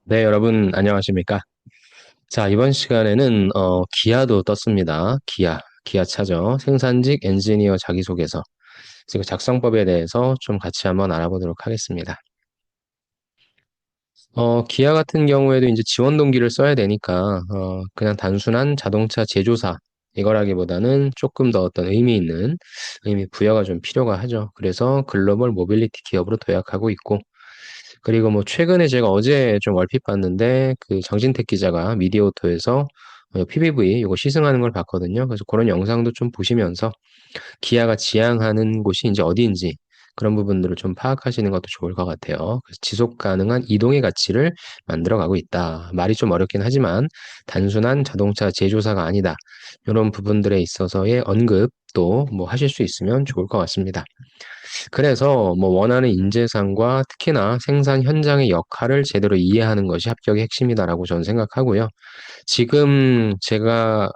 네, 여러분 안녕하십니까? 자, 이번 시간에는 기아도 떴습니다. 기아차죠. 생산직 엔지니어 자기소개서. 그리고 작성법에 대해서 좀 같이 한번 알아보도록 하겠습니다. 기아 같은 경우에도 이제 지원 동기를 써야 되니까 그냥 단순한 자동차 제조사 이거라기보다는 조금 더 어떤 의미 있는 의미 부여가 좀 필요가 하죠. 그래서 글로벌 모빌리티 기업으로 도약하고 있고, 그리고 뭐 최근에 제가 어제 좀 얼핏 봤는데 그 장진택 기자가 미디어오토에서 PBV 이거 시승하는 걸 봤거든요. 그래서 그런 영상도 좀 보시면서 기아가 지향하는 곳이 이제 어디인지 그런 부분들을 좀 파악하시는 것도 좋을 것 같아요. 그래서 지속 가능한 이동의 가치를 만들어가고 있다. 말이 좀 어렵긴 하지만 단순한 자동차 제조사가 아니다. 이런 부분들에 있어서의 언급도 뭐 하실 수 있으면 좋을 것 같습니다. 그래서 뭐 원하는 인재상과 특히나 생산 현장의 역할을 제대로 이해하는 것이 합격의 핵심이다라고 저는 생각하고요. 지금 제가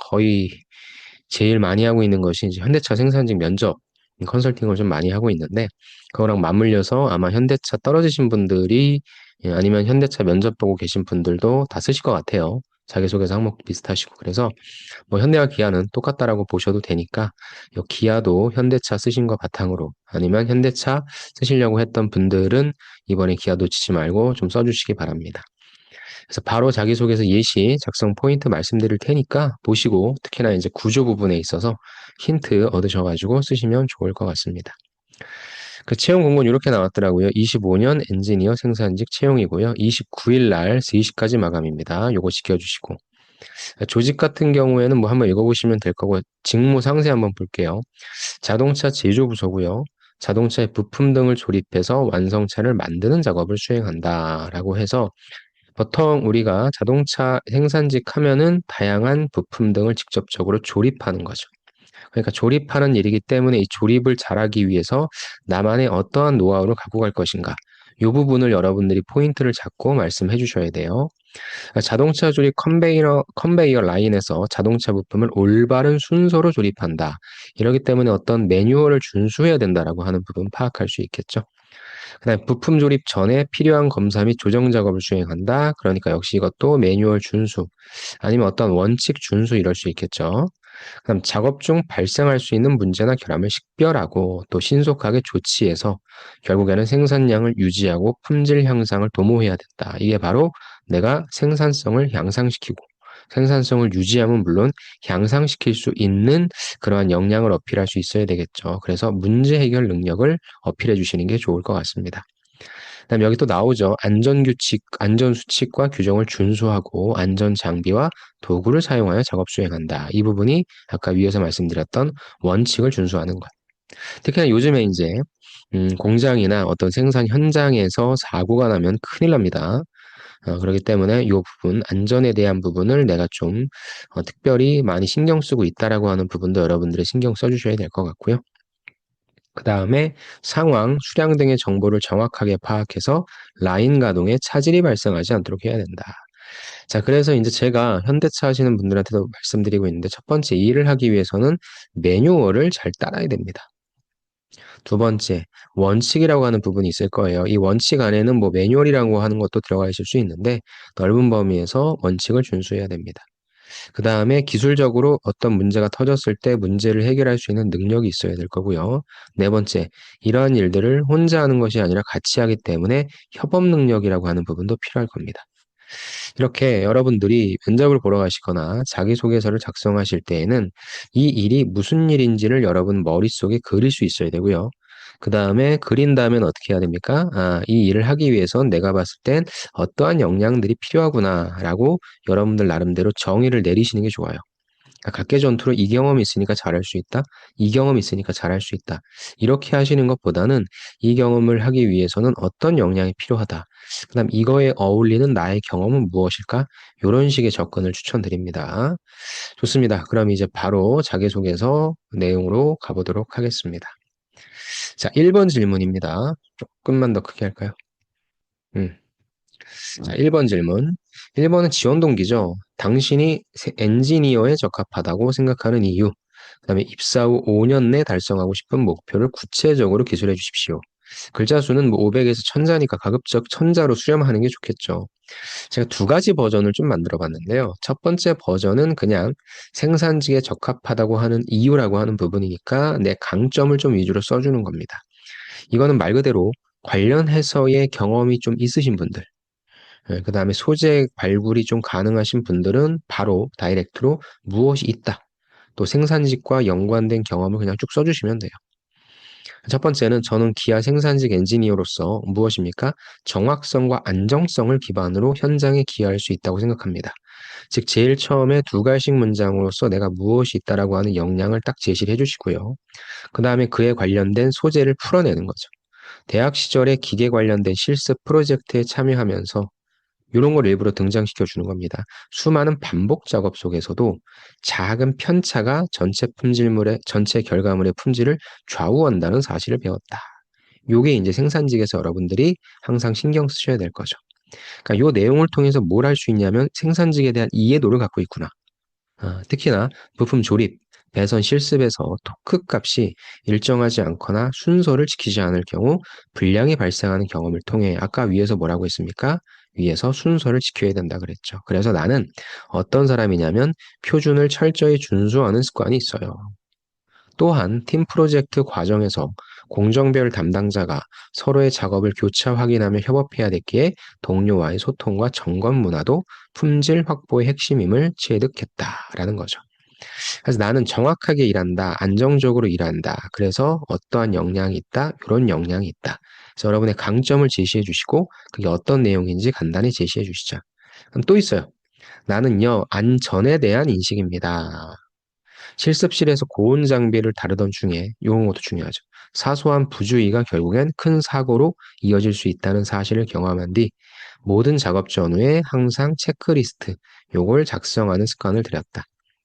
거의 제일 많이 하고 있는 것이 이제 현대차 생산직 면접 컨설팅을 좀 많이 하고 있는데, 그거랑 맞물려서 아마 현대차 떨어지신 분들이 아니면 현대차 면접 보고 계신 분들도 다 쓰실 것 같아요. 자기소개서 항목 비슷하시고. 그래서 뭐 현대와 기아는 똑같다라고 보셔도 되니까 요 기아도 현대차 쓰신 거 바탕으로, 아니면 현대차 쓰시려고 했던 분들은 이번에 기아 놓치지 말고 좀 써주시기 바랍니다. 그래서 바로 자기소개서 예시 작성 포인트 말씀드릴 테니까 보시고, 특히나 이제 구조 부분에 있어서 힌트 얻으셔가지고 쓰시면 좋을 것 같습니다. 그 채용 공고는 이렇게 나왔더라고요. 25년 엔지니어 생산직 채용이고요. 29일 날 3시까지 마감입니다. 요거 지켜주시고. 조직 같은 경우에는 뭐 한번 읽어보시면 될 거고, 직무 상세 한번 볼게요. 자동차 제조 부서고요. 자동차의 부품 등을 조립해서 완성차를 만드는 작업을 수행한다라고 해서, 보통 우리가 자동차 생산직 하면은 다양한 부품 등을 직접적으로 조립하는 거죠. 그러니까 조립하는 일이기 때문에 이 조립을 잘하기 위해서 나만의 어떠한 노하우를 갖고 갈 것인가. 이 부분을 여러분들이 포인트를 잡고 말씀해 주셔야 돼요. 자동차 조립 컨베이어 라인에서 자동차 부품을 올바른 순서로 조립한다. 이러기 때문에 어떤 매뉴얼을 준수해야 된다라고 하는 부분 파악할 수 있겠죠. 그다음에 부품 조립 전에 필요한 검사 및 조정 작업을 수행한다. 그러니까 역시 이것도 매뉴얼 준수, 아니면 어떤 원칙 준수 이럴 수 있겠죠. 그다음 작업 중 발생할 수 있는 문제나 결함을 식별하고 또 신속하게 조치해서 결국에는 생산량을 유지하고 품질 향상을 도모해야 된다. 이게 바로 내가 생산성을 향상시키고 생산성을 유지하면 물론 향상시킬 수 있는 그러한 역량을 어필할 수 있어야 되겠죠. 그래서 문제 해결 능력을 어필해 주시는 게 좋을 것 같습니다. 그다음 여기 또 나오죠. 안전규칙, 안전수칙과 규정을 준수하고 안전장비와 도구를 사용하여 작업 수행한다. 이 부분이 아까 위에서 말씀드렸던 원칙을 준수하는 것. 특히나 요즘에 이제 공장이나 어떤 생산 현장에서 사고가 나면 큰일 납니다. 그렇기 때문에 이 부분, 안전에 대한 부분을 내가 좀 특별히 많이 신경 쓰고 있다라고 하는 부분도 여러분들이 신경 써주셔야 될 것 같고요. 그 다음에 상황, 수량 등의 정보를 정확하게 파악해서 라인 가동에 차질이 발생하지 않도록 해야 된다. 자, 그래서 이제 제가 현대차 하시는 분들한테도 말씀드리고 있는데, 첫 번째, 이 일을 하기 위해서는 매뉴얼을 잘 따라야 됩니다. 두 번째, 원칙이라고 하는 부분이 있을 거예요. 이 원칙 안에는 뭐 매뉴얼이라고 하는 것도 들어가 있을 수 있는데, 넓은 범위에서 원칙을 준수해야 됩니다. 그 다음에 기술적으로 어떤 문제가 터졌을 때 문제를 해결할 수 있는 능력이 있어야 될 거고요. 네 번째, 이러한 일들을 혼자 하는 것이 아니라 같이 하기 때문에 협업 능력이라고 하는 부분도 필요할 겁니다. 이렇게 여러분들이 면접을 보러 가시거나 자기소개서를 작성하실 때에는 이 일이 무슨 일인지를 여러분 머릿속에 그릴 수 있어야 되고요. 그 다음에 그린 다음엔 어떻게 해야 됩니까? 이 일을 하기 위해선 내가 봤을 땐 어떠한 역량들이 필요하구나라고 여러분들 나름대로 정의를 내리시는 게 좋아요. 각계 전투로 이 경험이 있으니까 잘할 수 있다. 이 경험이 있으니까 잘할 수 있다. 이렇게 하시는 것보다는 이 경험을 하기 위해서는 어떤 역량이 필요하다. 그다음 이거에 어울리는 나의 경험은 무엇일까? 이런 식의 접근을 추천드립니다. 좋습니다. 그럼 이제 바로 자기소개서 내용으로 가보도록 하겠습니다. 자, 1번 질문입니다. 조금만 더 크게 할까요? 음. 자, 1번 질문. 1번은 지원 동기죠. 당신이 엔지니어에 적합하다고 생각하는 이유. 그 다음에 입사 후 5년 내 달성하고 싶은 목표를 구체적으로 기술해 주십시오. 글자 수는 뭐 500에서 1000자니까 가급적 1000자로 수렴하는 게 좋겠죠. 제가 두 가지 버전을 좀 만들어 봤는데요. 첫 번째 버전은 그냥 생산직에 적합하다고 하는 이유라고 하는 부분이니까 내 강점을 좀 위주로 써주는 겁니다. 이거는 말 그대로 관련해서의 경험이 좀 있으신 분들, 그 다음에 소재 발굴이 좀 가능하신 분들은 바로 다이렉트로 무엇이 있다. 또 생산직과 연관된 경험을 그냥 쭉 써주시면 돼요. 첫 번째는 저는 기아 생산직 엔지니어로서 무엇입니까? 정확성과 안정성을 기반으로 현장에 기여할 수 있다고 생각합니다. 즉, 제일 처음에 두 갈식 문장으로서 내가 무엇이 있다라고 하는 역량을 딱 제시를 해주시고요. 그 다음에 그에 관련된 소재를 풀어내는 거죠. 대학 시절에 기계 관련된 실습 프로젝트에 참여하면서 이런 걸 일부러 등장시켜 주는 겁니다. 수많은 반복 작업 속에서도 작은 편차가 전체 결과물의 품질을 좌우한다는 사실을 배웠다. 요게 이제 생산직에서 여러분들이 항상 신경 쓰셔야 될 거죠. 그러니까 요 내용을 통해서 뭘 할 수 있냐면 생산직에 대한 이해도를 갖고 있구나. 특히나 부품 조립, 배선 실습에서 토크 값이 일정하지 않거나 순서를 지키지 않을 경우 불량이 발생하는 경험을 통해 아까 위에서 뭐라고 했습니까? 위에서 순서를 지켜야 된다 그랬죠. 그래서 나는 어떤 사람이냐면 표준을 철저히 준수하는 습관이 있어요. 또한 팀 프로젝트 과정에서 공정별 담당자가 서로의 작업을 교차 확인하며 협업해야 됐기에 동료와의 소통과 점검 문화도 품질 확보의 핵심임을 체득했다라는 거죠. 그래서 나는 정확하게 일한다, 안정적으로 일한다. 그래서 어떠한 역량이 있다, 이런 역량이 있다. 그래서 여러분의 강점을 제시해 주시고 그게 어떤 내용인지 간단히 제시해 주시죠. 그럼 또 있어요. 나는요, 안전에 대한 인식입니다. 실습실에서 고온 장비를 다루던 중에 이런 것도 중요하죠. 사소한 부주의가 결국엔 큰 사고로 이어질 수 있다는 사실을 경험한 뒤 모든 작업 전후에 항상 체크리스트 요걸 작성하는 습관을 들였다.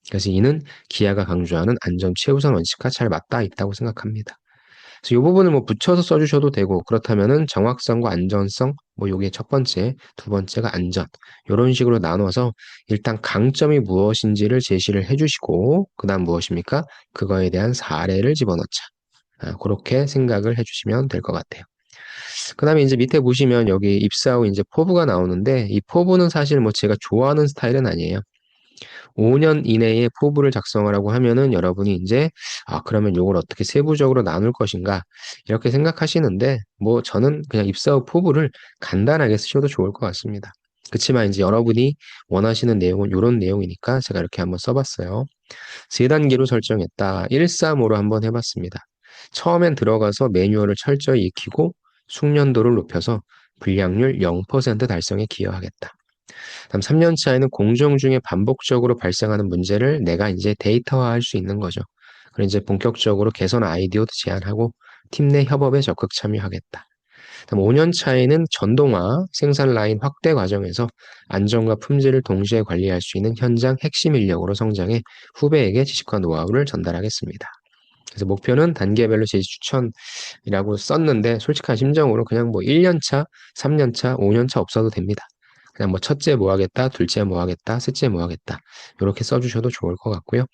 그래서 이는 기아가 강조하는 안전 최우선 원칙과 잘 맞닿아 있다고 생각합니다. 그래서 이 부분을 뭐 붙여서 써주셔도 되고 그렇다면은 정확성과 안전성 뭐 요게 첫 번째, 두 번째가 안전 이런 식으로 나눠서 일단 강점이 무엇인지를 제시를 해주시고 그다음 무엇입니까? 그거에 대한 사례를 집어넣자. 그렇게 생각을 해주시면 될 것 같아요. 그 다음에 이제 밑에 보시면 여기 입사 후 이제 포부가 나오는데 이 포부는 사실 뭐 제가 좋아하는 스타일은 아니에요. 5년 이내에 포부를 작성하라고 하면은 여러분이 이제 그러면 요걸 어떻게 세부적으로 나눌 것인가 이렇게 생각하시는데 뭐 저는 그냥 입사 후 포부를 간단하게 쓰셔도 좋을 것 같습니다. 그렇지만 이제 여러분이 원하시는 내용은 이런 내용이니까 제가 이렇게 한번 써봤어요. 세 단계로 설정했다. 135로 한번 해봤습니다. 처음엔 들어가서 매뉴얼을 철저히 익히고 숙련도를 높여서 불량률 0% 달성에 기여하겠다. 다음 3년 차에는 공정 중에 반복적으로 발생하는 문제를 내가 이제 데이터화할 수 있는 거죠. 그리고 이제 본격적으로 개선 아이디어도 제안하고 팀 내 협업에 적극 참여하겠다. 다음 5년 차에는 전동화, 생산 라인 확대 과정에서 안전과 품질을 동시에 관리할 수 있는 현장 핵심 인력으로 성장해 후배에게 지식과 노하우를 전달하겠습니다. 그래서 목표는 단계별로 제시 추천이라고 썼는데 솔직한 심정으로 그냥 뭐 1년 차, 3년 차, 5년 차 없어도 됩니다. 그냥 뭐 첫째 뭐 하겠다, 둘째 뭐 하겠다, 셋째 뭐 하겠다. 이렇게 써주셔도 좋을 것 같고요.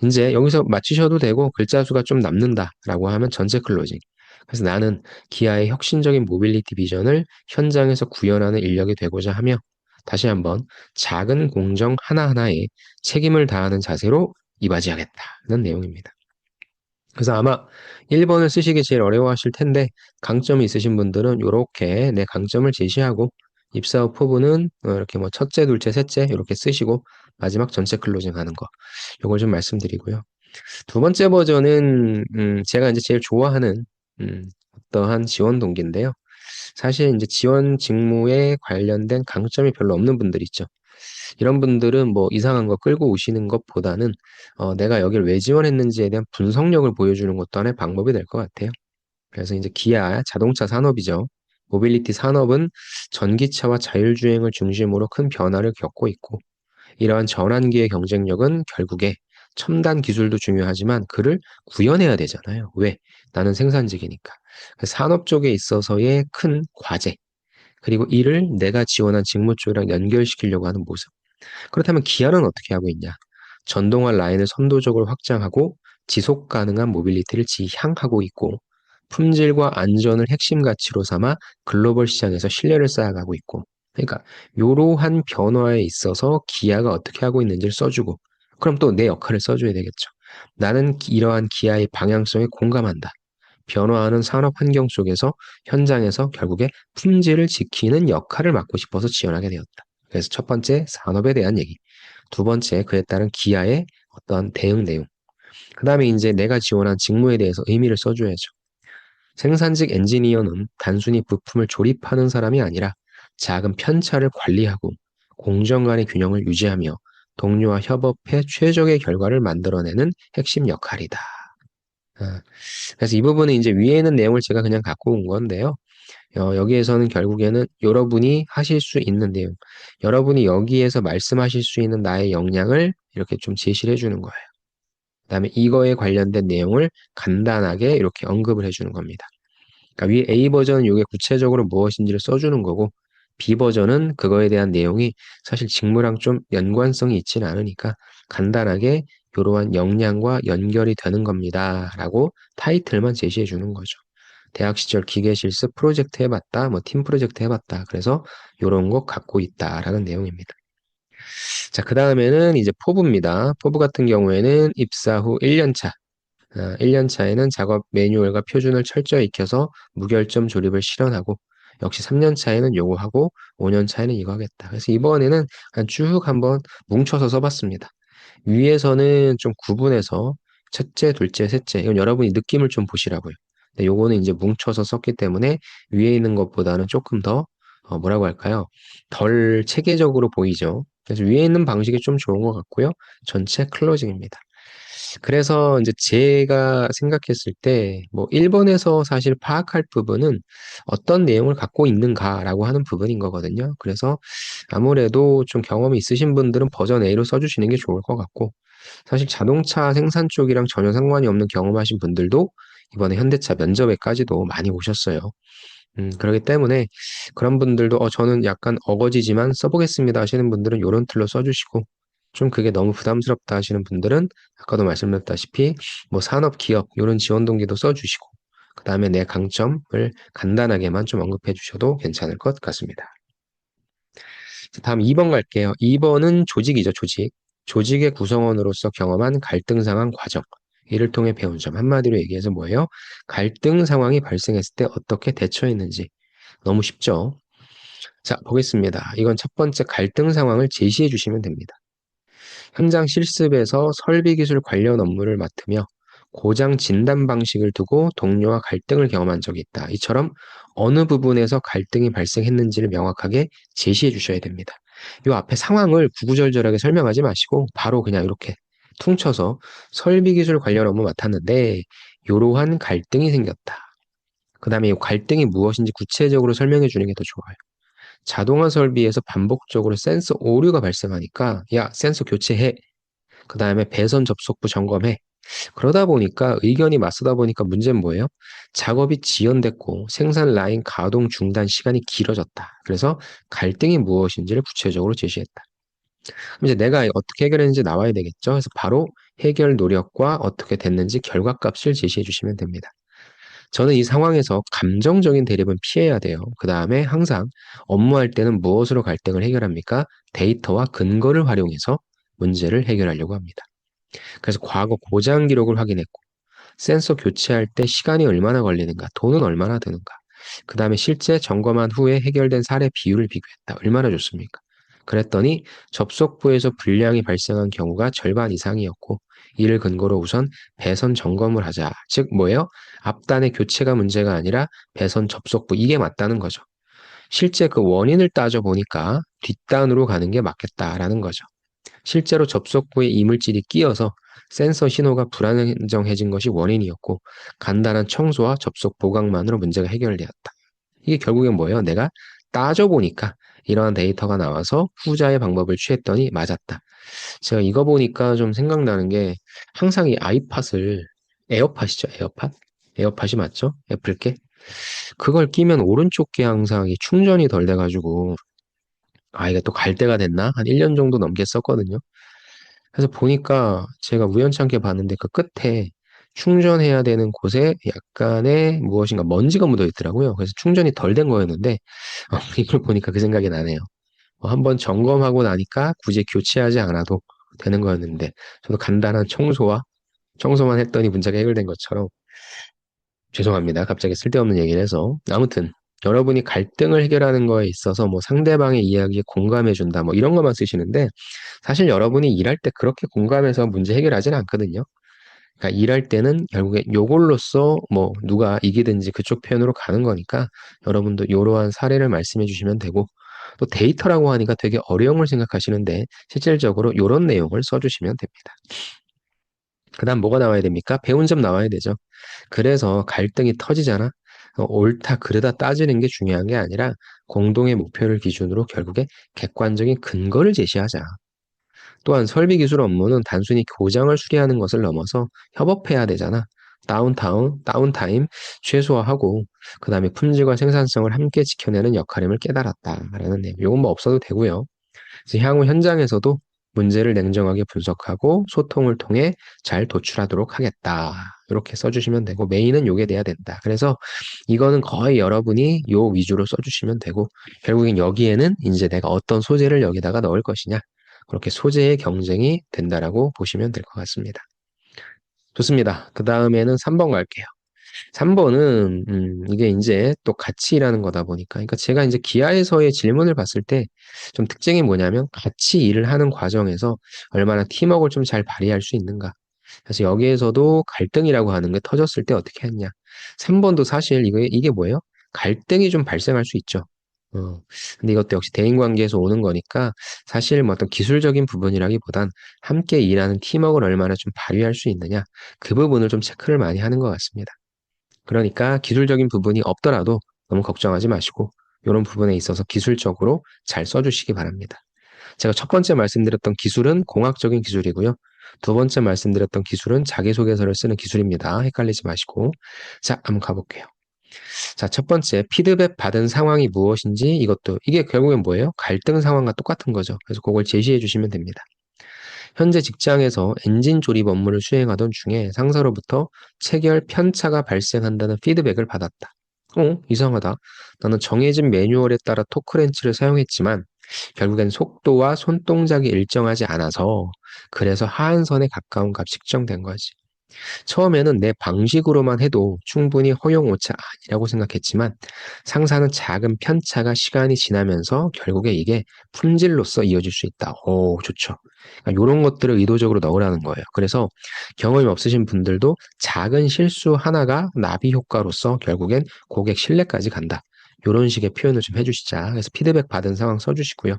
이제 여기서 맞추셔도 되고 글자 수가 좀 남는다라고 하면 전체 클로징. 그래서 나는 기아의 혁신적인 모빌리티 비전을 현장에서 구현하는 인력이 되고자 하며 다시 한번 작은 공정 하나하나에 책임을 다하는 자세로 이바지하겠다는 내용입니다. 그래서 아마 1번을 쓰시기 제일 어려워하실 텐데 강점이 있으신 분들은 이렇게 내 강점을 제시하고 입사 후 포부는 이렇게 뭐 첫째, 둘째, 셋째 이렇게 쓰시고 마지막 전체 클로징 하는 거 이걸 좀 말씀드리고요. 두 번째 버전은 제가 이제 제일 좋아하는 어떠한 지원 동기인데요. 사실 이제 지원 직무에 관련된 강점이 별로 없는 분들 있죠. 이런 분들은 뭐 이상한 거 끌고 오시는 것보다는 내가 여기를 왜 지원했는지에 대한 분석력을 보여주는 것도 하나의 방법이 될 것 같아요. 그래서 이제 기아 자동차 산업이죠. 모빌리티 산업은 전기차와 자율주행을 중심으로 큰 변화를 겪고 있고 이러한 전환기의 경쟁력은 결국에 첨단 기술도 중요하지만 그를 구현해야 되잖아요. 왜? 나는 생산직이니까. 산업 쪽에 있어서의 큰 과제, 그리고 이를 내가 지원한 직무 쪽이랑 연결시키려고 하는 모습. 그렇다면 기아는 어떻게 하고 있냐? 전동화 라인을 선도적으로 확장하고 지속 가능한 모빌리티를 지향하고 있고 품질과 안전을 핵심 가치로 삼아 글로벌 시장에서 신뢰를 쌓아가고 있고, 그러니까 이러한 변화에 있어서 기아가 어떻게 하고 있는지를 써주고, 그럼 또 내 역할을 써줘야 되겠죠. 나는 이러한 기아의 방향성에 공감한다. 변화하는 산업 환경 속에서 현장에서 결국에 품질을 지키는 역할을 맡고 싶어서 지원하게 되었다. 그래서 첫 번째 산업에 대한 얘기, 두 번째 그에 따른 기아의 어떤 대응 내용, 그 다음에 이제 내가 지원한 직무에 대해서 의미를 써줘야죠. 생산직 엔지니어는 단순히 부품을 조립하는 사람이 아니라 작은 편차를 관리하고 공정 간의 균형을 유지하며 동료와 협업해 최적의 결과를 만들어내는 핵심 역할이다. 아, 그래서 이 부분은 이제 위에 있는 내용을 제가 그냥 갖고 온 건데요. 여기에서는 결국에는 여러분이 하실 수 있는 내용, 여러분이 여기에서 말씀하실 수 있는 나의 역량을 이렇게 좀 제시를 해주는 거예요. 그다음에 이거에 관련된 내용을 간단하게 이렇게 언급을 해주는 겁니다. 그러니까 위 A 버전은 이게 구체적으로 무엇인지를 써주는 거고, B 버전은 그거에 대한 내용이 사실 직무랑 좀 연관성이 있지는 않으니까 간단하게 이러한 역량과 연결이 되는 겁니다. 라고 타이틀만 제시해 주는 거죠. 대학 시절 기계 실습 프로젝트 해봤다, 뭐 팀 프로젝트 해봤다. 그래서 이런 거 갖고 있다라는 내용입니다. 자, 그 다음에는 이제 포부입니다. 포부 같은 경우에는 입사 후 1년 차. 1년 차에는 작업 매뉴얼과 표준을 철저히 익혀서 무결점 조립을 실현하고, 역시 3년 차에는 요거 하고 5년 차에는 이거 하겠다. 그래서 이번에는 쭉 한번 뭉쳐서 써봤습니다. 위에서는 좀 구분해서 첫째, 둘째, 셋째, 이건 여러분이 느낌을 좀 보시라고요. 근데 요거는 이제 뭉쳐서 썼기 때문에 위에 있는 것보다는 조금 더 뭐라고 할까요? 덜 체계적으로 보이죠. 그래서 위에 있는 방식이 좀 좋은 것 같고요. 전체 클로징입니다. 그래서 이제 제가 생각했을 때, 뭐, 1번에서 사실 파악할 부분은 어떤 내용을 갖고 있는가라고 하는 부분인 거거든요. 그래서 아무래도 좀 경험이 있으신 분들은 버전 A로 써주시는 게 좋을 것 같고, 사실 자동차 생산 쪽이랑 전혀 상관이 없는 경험하신 분들도 이번에 현대차 면접에까지도 많이 오셨어요. 그렇기 때문에 그런 분들도 저는 약간 어거지지만 써보겠습니다 하시는 분들은 요런 틀로 써주시고, 좀 그게 너무 부담스럽다 하시는 분들은 아까도 말씀드렸다시피 뭐 산업, 기업 요런 지원 동기도 써주시고, 그 다음에 내 강점을 간단하게만 좀 언급해 주셔도 괜찮을 것 같습니다. 다음 2번 갈게요. 2번은 조직이죠, 조직. 조직의 구성원으로서 경험한 갈등 상황 과정. 이를 통해 배운 점. 한마디로 얘기해서 뭐예요? 갈등 상황이 발생했을 때 어떻게 대처했는지. 너무 쉽죠? 자, 보겠습니다. 이건 첫 번째 갈등 상황을 제시해 주시면 됩니다. 현장 실습에서 설비 기술 관련 업무를 맡으며 고장 진단 방식을 두고 동료와 갈등을 경험한 적이 있다. 이처럼 어느 부분에서 갈등이 발생했는지를 명확하게 제시해 주셔야 됩니다. 이 앞에 상황을 구구절절하게 설명하지 마시고 바로 그냥 이렇게 퉁쳐서 설비 기술 관련 업무 맡았는데 이러한 갈등이 생겼다. 그 다음에 이 갈등이 무엇인지 구체적으로 설명해 주는 게 더 좋아요. 자동화 설비에서 반복적으로 센서 오류가 발생하니까 야, 센서 교체해. 그 다음에 배선 접속부 점검해. 그러다 보니까 의견이 맞서다 보니까 문제는 뭐예요? 작업이 지연됐고 생산 라인 가동 중단 시간이 길어졌다. 그래서 갈등이 무엇인지를 구체적으로 제시했다. 그럼 이제 내가 어떻게 해결했는지 나와야 되겠죠? 그래서 바로 해결 노력과 어떻게 됐는지 결과값을 제시해 주시면 됩니다. 저는 이 상황에서 감정적인 대립은 피해야 돼요. 그 다음에 항상 업무할 때는 무엇으로 갈등을 해결합니까? 데이터와 근거를 활용해서 문제를 해결하려고 합니다. 그래서 과거 고장 기록을 확인했고, 센서 교체할 때 시간이 얼마나 걸리는가, 돈은 얼마나 드는가, 그 다음에 실제 점검한 후에 해결된 사례 비율을 비교했다. 얼마나 좋습니까? 그랬더니 접속부에서 불량이 발생한 경우가 절반 이상이었고, 이를 근거로 우선 배선 점검을 하자. 즉 뭐예요? 앞단의 교체가 문제가 아니라 배선 접속부, 이게 맞다는 거죠. 실제 그 원인을 따져보니까 뒷단으로 가는 게 맞겠다라는 거죠. 실제로 접속부에 이물질이 끼어서 센서 신호가 불안정해진 것이 원인이었고, 간단한 청소와 접속 보강만으로 문제가 해결되었다. 이게 결국엔 뭐예요? 내가 따져보니까 이러한 데이터가 나와서 후자의 방법을 취했더니 맞았다. 제가 이거 보니까 좀 생각나는 게, 항상 이 아이팟을, 에어팟이죠, 에어팟? 에어팟이 맞죠? 애플께? 그걸 끼면 오른쪽 귀 항상 이 충전이 덜 돼가지고, 이게 또 갈 때가 됐나? 한 1년 정도 넘게 썼거든요. 그래서 보니까 제가 우연찮게 봤는데 그 끝에 충전해야 되는 곳에 약간의 무엇인가 먼지가 묻어 있더라고요. 그래서 충전이 덜 된 거였는데 이걸 보니까 그 생각이 나네요. 한번 점검하고 나니까 굳이 교체하지 않아도 되는 거였는데 저도 간단한 청소만 했더니 문제가 해결된 것처럼 죄송합니다. 갑자기 쓸데없는 얘기를 해서. 아무튼 여러분이 갈등을 해결하는 거에 있어서 뭐 상대방의 이야기에 공감해 준다 뭐 이런 것만 쓰시는데 사실 여러분이 일할 때 그렇게 공감해서 문제 해결하지는 않거든요. 그러니까 일할 때는 결국에 요걸로써 뭐 누가 이기든지 그쪽 편으로 가는 거니까 여러분도 이러한 사례를 말씀해 주시면 되고 또 데이터라고 하니까 되게 어려운 걸 생각하시는데 실질적으로 이런 내용을 써주시면 됩니다. 그 다음 뭐가 나와야 됩니까? 배운 점 나와야 되죠. 그래서 갈등이 터지잖아. 옳다, 그르다 따지는 게 중요한 게 아니라 공동의 목표를 기준으로 결국에 객관적인 근거를 제시하자. 또한 설비 기술 업무는 단순히 교장을 수리하는 것을 넘어서 협업해야 되잖아. 다운타임 최소화하고 그 다음에 품질과 생산성을 함께 지켜내는 역할임을 깨달았다라는 내용. 이건 뭐 없어도 되고요. 그래서 향후 현장에서도 문제를 냉정하게 분석하고 소통을 통해 잘 도출하도록 하겠다. 이렇게 써주시면 되고 메인은 요게 돼야 된다. 그래서 이거는 거의 여러분이 요 위주로 써주시면 되고 결국엔 여기에는 이제 내가 어떤 소재를 여기다가 넣을 것이냐 그렇게 소재의 경쟁이 된다라고 보시면 될 것 같습니다. 좋습니다. 그 다음에는 3번 갈게요. 3번은 이게 이제 또 같이 일하는 거다 보니까 그러니까 제가 이제 기아에서의 질문을 봤을 때 좀 특징이 뭐냐면 같이 일을 하는 과정에서 얼마나 팀워크를 좀 잘 발휘할 수 있는가. 그래서 여기에서도 갈등이라고 하는 게 터졌을 때 어떻게 했냐. 3번도 사실 이게 뭐예요? 갈등이 좀 발생할 수 있죠. 근데 이것도 역시 대인관계에서 오는 거니까 사실 뭐 어떤 기술적인 부분이라기보단 함께 일하는 팀워크를 얼마나 좀 발휘할 수 있느냐. 그 부분을 좀 체크를 많이 하는 것 같습니다. 그러니까 기술적인 부분이 없더라도 너무 걱정하지 마시고 이런 부분에 있어서 기술적으로 잘 써주시기 바랍니다. 제가 첫 번째 말씀드렸던 기술은 공학적인 기술이고요. 두 번째 말씀드렸던 기술은 자기소개서를 쓰는 기술입니다. 헷갈리지 마시고. 자, 한번 가볼게요. 자, 첫 번째, 피드백 받은 상황이 무엇인지 이게 결국엔 뭐예요? 갈등 상황과 똑같은 거죠. 그래서 그걸 제시해 주시면 됩니다. 현재 직장에서 엔진 조립 업무를 수행하던 중에 상사로부터 체결 편차가 발생한다는 피드백을 받았다. 이상하다. 나는 정해진 매뉴얼에 따라 토크렌치를 사용했지만 결국엔 속도와 손동작이 일정하지 않아서 그래서 하한선에 가까운 값이 측정된 거지. 처음에는 내 방식으로만 해도 충분히 허용 오차 아니라고 생각했지만 상사는 작은 편차가 시간이 지나면서 결국에 이게 품질로서 이어질 수 있다. 오, 좋죠. 그러니까 이런 것들을 의도적으로 넣으라는 거예요. 그래서 경험이 없으신 분들도 작은 실수 하나가 나비 효과로서 결국엔 고객 신뢰까지 간다. 이런 식의 표현을 좀 해주시자. 그래서 피드백 받은 상황 써주시고요.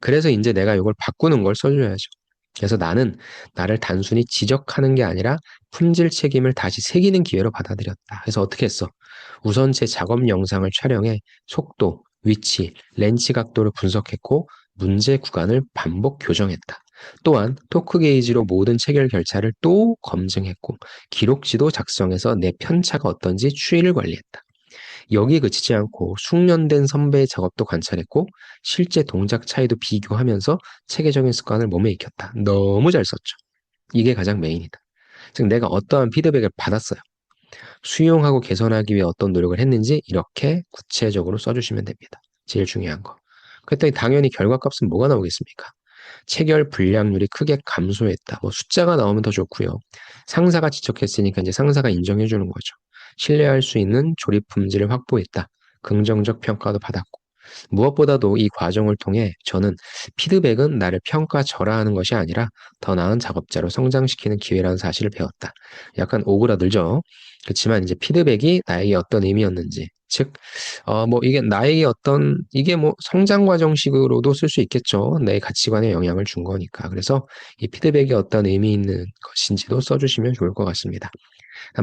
그래서 이제 내가 이걸 바꾸는 걸 써줘야죠. 그래서 나는 나를 단순히 지적하는 게 아니라 품질 책임을 다시 새기는 기회로 받아들였다. 그래서 어떻게 했어? 우선 제 작업 영상을 촬영해 속도, 위치, 렌치 각도를 분석했고 문제 구간을 반복 교정했다. 또한 토크 게이지로 모든 체결 결차를 또 검증했고 기록지도 작성해서 내 편차가 어떤지 추이를 관리했다. 여기에 그치지 않고 숙련된 선배의 작업도 관찰했고 실제 동작 차이도 비교하면서 체계적인 습관을 몸에 익혔다. 너무 잘 썼죠. 이게 가장 메인이다. 즉 내가 어떠한 피드백을 받았어요. 수용하고 개선하기 위해 어떤 노력을 했는지 이렇게 구체적으로 써주시면 됩니다. 제일 중요한 거. 그랬더니 당연히 결과값은 뭐가 나오겠습니까? 체결 불량률이 크게 감소했다. 뭐 숫자가 나오면 더 좋고요. 상사가 지적했으니까 이제 상사가 인정해 주는 거죠. 신뢰할 수 있는 조립 품질을 확보했다. 긍정적 평가도 받았고. 무엇보다도 이 과정을 통해 저는 피드백은 나를 평가절하하는 것이 아니라 더 나은 작업자로 성장시키는 기회라는 사실을 배웠다. 약간 오그라들죠. 그렇지만 이제 피드백이 나에게 어떤 의미였는지, 즉, 뭐 이게 나에게 이게 뭐 성장 과정식으로도 쓸 수 있겠죠. 내 가치관에 영향을 준 거니까. 그래서 이 피드백이 어떤 의미 있는 것인지도 써주시면 좋을 것 같습니다.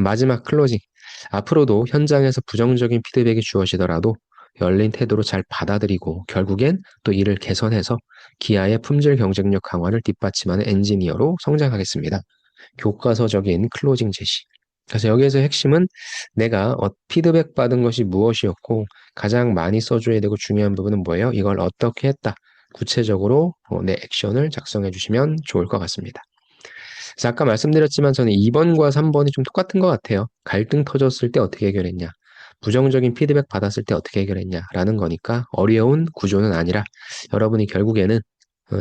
마지막 클로징. 앞으로도 현장에서 부정적인 피드백이 주어지더라도 열린 태도로 잘 받아들이고 결국엔 또 이를 개선해서 기아의 품질 경쟁력 강화를 뒷받침하는 엔지니어로 성장하겠습니다. 교과서적인 클로징 제시. 그래서 여기에서 핵심은 내가 피드백 받은 것이 무엇이었고 가장 많이 써줘야 되고 중요한 부분은 뭐예요? 이걸 어떻게 했다. 구체적으로 내 액션을 작성해 주시면 좋을 것 같습니다. 그래서 아까 말씀드렸지만 저는 2번과 3번이 좀 똑같은 것 같아요. 갈등 터졌을 때 어떻게 해결했냐, 부정적인 피드백 받았을 때 어떻게 해결했냐라는 거니까 어려운 구조는 아니라 여러분이 결국에는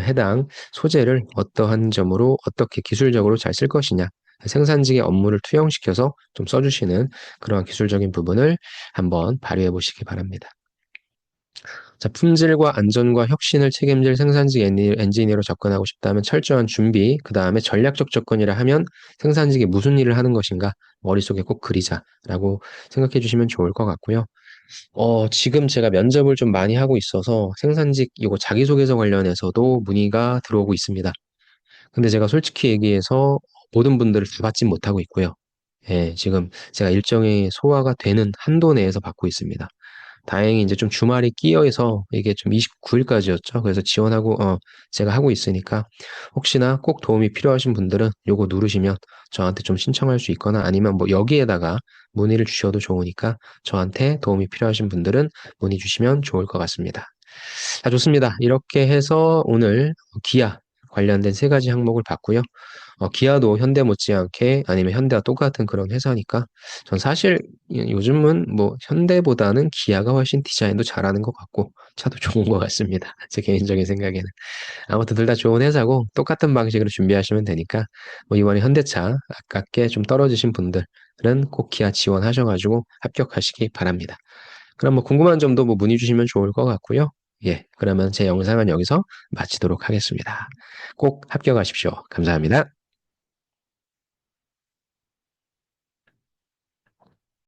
해당 소재를 어떠한 점으로 어떻게 기술적으로 잘 쓸 것이냐, 생산직의 업무를 투영시켜서 좀 써주시는 그러한 기술적인 부분을 한번 발휘해 보시기 바랍니다. 자, 품질과 안전과 혁신을 책임질 생산직 엔지니어로 접근하고 싶다면 철저한 준비, 그 다음에 전략적 접근이라 하면 생산직이 무슨 일을 하는 것인가 머릿속에 꼭 그리자라고 생각해 주시면 좋을 것 같고요. 지금 제가 면접을 좀 많이 하고 있어서 생산직 이거 자기소개서 관련해서도 문의가 들어오고 있습니다. 근데 제가 솔직히 얘기해서 모든 분들을 다 받진 못하고 있고요. 예, 지금 제가 일정이 소화가 되는 한도 내에서 받고 있습니다. 다행히 이제 좀 주말이 끼어서 이게 좀 29일까지였죠. 그래서 지원하고, 제가 하고 있으니까 혹시나 꼭 도움이 필요하신 분들은 요거 누르시면 저한테 좀 신청할 수 있거나 아니면 뭐 여기에다가 문의를 주셔도 좋으니까 저한테 도움이 필요하신 분들은 문의 주시면 좋을 것 같습니다. 자, 좋습니다. 이렇게 해서 오늘 기아 관련된 세 가지 항목을 봤고요. 기아도 현대 못지않게 아니면 현대와 똑같은 그런 회사니까 전 사실 요즘은 뭐 현대보다는 기아가 훨씬 디자인도 잘하는 것 같고 차도 좋은 것 같습니다. 제 개인적인 생각에는. 아무튼 둘 다 좋은 회사고 똑같은 방식으로 준비하시면 되니까 뭐 이번에 현대차 아깝게 좀 떨어지신 분들은 꼭 기아 지원하셔가지고 합격하시기 바랍니다. 그럼 뭐 궁금한 점도 뭐 문의 주시면 좋을 것 같고요. 예, 그러면 제 영상은 여기서 마치도록 하겠습니다. 꼭 합격하십시오. 감사합니다.